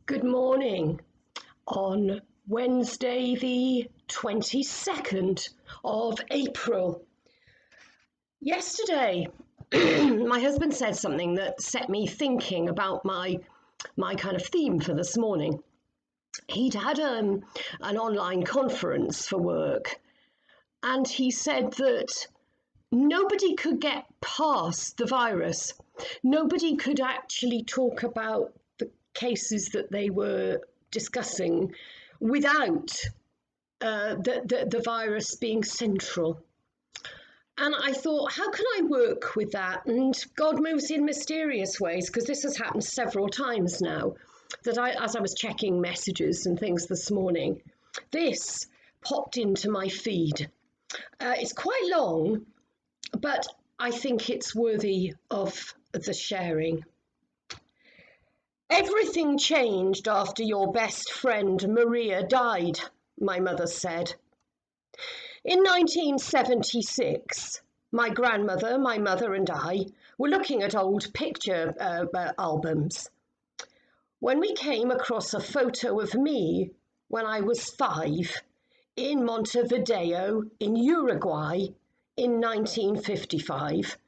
Good morning on Wednesday, the 22nd of April. Yesterday, my husband said something that set me thinking about my kind of theme for this morning. He'd had an online conference for work, and he said that nobody could get past the virus. Nobody could actually talk about the cases that they were discussing without the virus being central. And I thought, how can I work with that? And God moves in mysterious ways, because this has happened several times now, that as I was checking messages and things this morning, this popped into my feed. It's quite long, but I think it's worthy of the sharing. Everything changed after your best friend Maria died, my mother said. In 1976, my grandmother, my mother and I were looking at old picture albums when we came across a photo of me when I was 5 in Montevideo in Uruguay in 1955.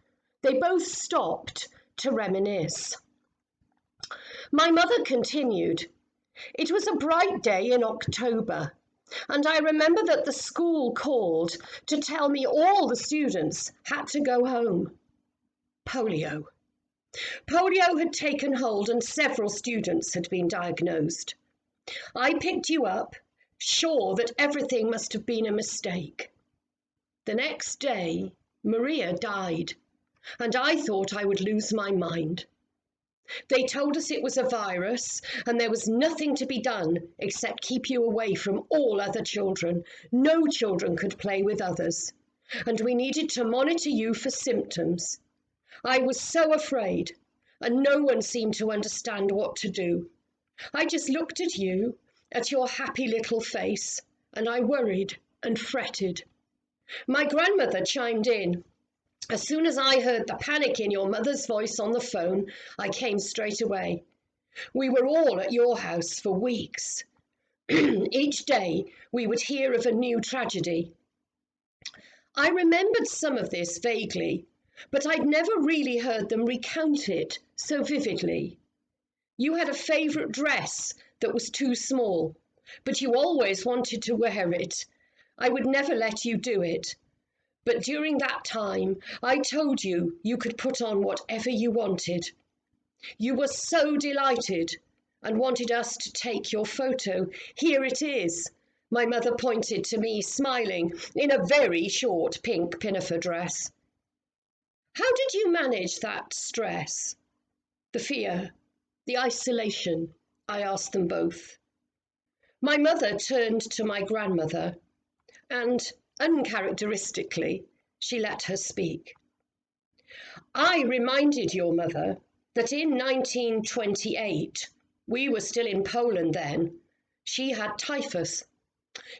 They both stopped to reminisce. My mother continued, "It was a bright day in October, and I remember that the school called to tell me all the students had to go home. Polio. Polio had taken hold and several students had been diagnosed. I picked you up, sure that everything must have been a mistake. The next day, Maria died, and I thought I would lose my mind. They told us it was a virus and there was nothing to be done except keep you away from all other children. No children could play with others, and we needed to monitor you for symptoms. I was so afraid, and no one seemed to understand what to do. I just looked at you, at your happy little face, and I worried and fretted." My grandmother chimed in. "As soon as I heard the panic in your mother's voice on the phone, I came straight away. We were all at your house for weeks. Each day we would hear of a new tragedy." I remembered some of this vaguely, but I'd never really heard them recount it so vividly. You had a favourite dress that was too small, but you always wanted to wear it. I would never let you do it. But during that time, I told you you could put on whatever you wanted. You were so delighted and wanted us to take your photo. Here it is. My mother pointed to me, smiling, in a very short pink pinafore dress. How did you manage that stress? The fear, the isolation, I asked them both. My mother turned to my grandmother, and uncharacteristically, she let her speak. I reminded your mother that in 1928, we were still in Poland then, she had typhus.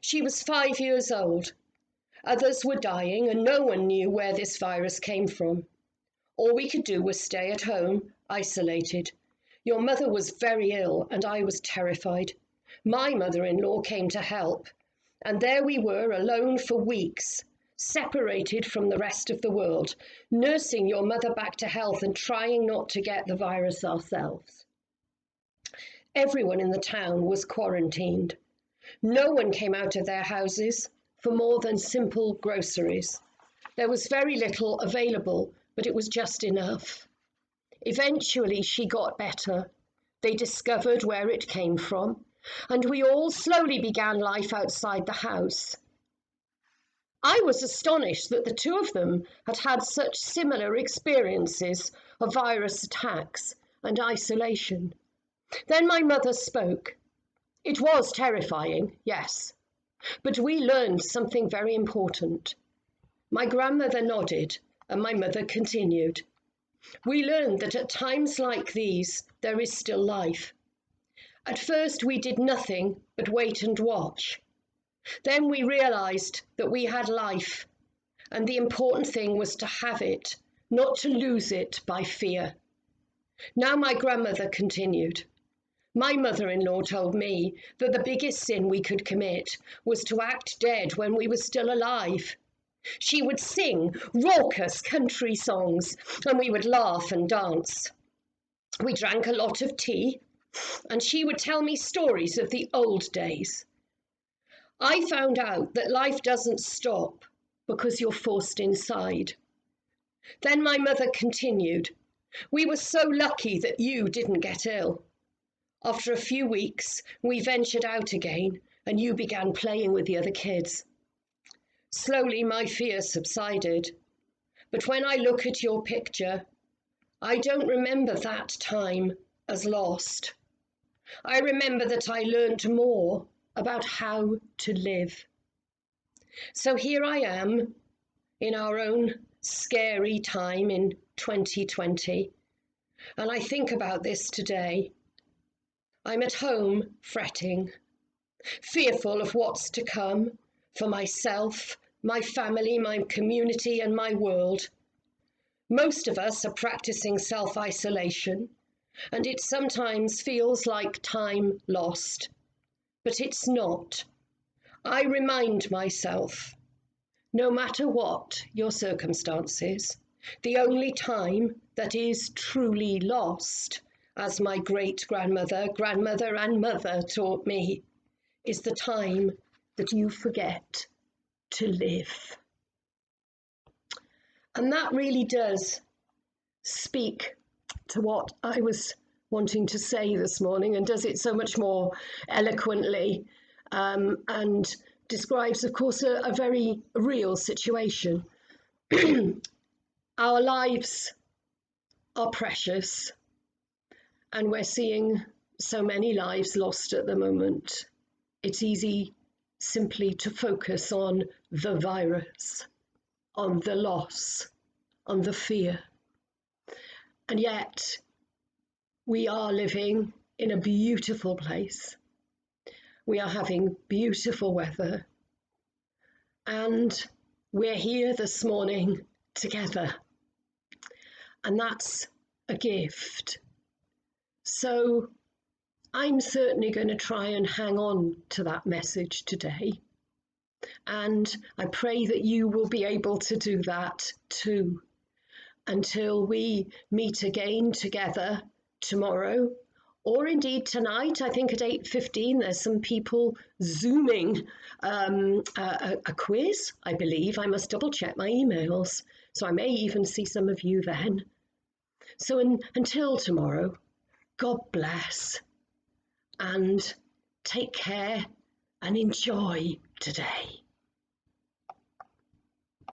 She was 5 years old. Others were dying and no one knew where this virus came from. All we could do was stay at home, isolated. Your mother was very ill and I was terrified. My mother-in-law came to help. And there we were, alone for weeks, separated from the rest of the world, nursing your mother back to health and trying not to get the virus ourselves. Everyone in the town was quarantined. No one came out of their houses for more than simple groceries. There was very little available, but it was just enough. Eventually, she got better. They discovered where it came from, and we all slowly began life outside the house. I was astonished that the two of them had had such similar experiences of virus attacks and isolation. Then my mother spoke. It was terrifying, yes, but we learned something very important. My grandmother nodded, and my mother continued. We learned that at times like these, there is still life. At first, we did nothing but wait and watch. Then we realized that we had life, and the important thing was to have it, not to lose it by fear. Now my grandmother continued. My mother-in-law told me that the biggest sin we could commit was to act dead when we were still alive. She would sing raucous country songs and we would laugh and dance. We drank a lot of tea and she would tell me stories of the old days. I found out that life doesn't stop because you're forced inside. Then my mother continued, "We were so lucky that you didn't get ill. After a few weeks, we ventured out again and you began playing with the other kids. Slowly my fear subsided, but when I look at your picture, I don't remember that time as lost. I remember that I learned more about how to live." So here I am in our own scary time in 2020, and I think about this today. I'm at home fretting, fearful of what's to come for myself, my family, my community, and my world. Most of us are practicing self-isolation, and it sometimes feels like time lost, but it's not. I remind myself, no matter what your circumstances, the only time that is truly lost, as my great-grandmother, grandmother, and mother taught me, is the time that you forget to live. And that really does speak to what I was wanting to say this morning, and does it so much more eloquently, and describes, of course, a very real situation. Our lives are precious, and we're seeing so many lives lost at the moment. It's easy simply to focus on the virus, on the loss, on the fear. And yet, we are living in a beautiful place. We are having beautiful weather. And we're here this morning together. And that's a gift. So I'm certainly going to try and hang on to that message today. And I pray that you will be able to do that too, until we meet again together tomorrow, or indeed tonight. I think at 8:15 there's some people Zooming a quiz, I believe. I must double check my emails, so I may even see some of you then. So until tomorrow, God bless, and take care and enjoy today.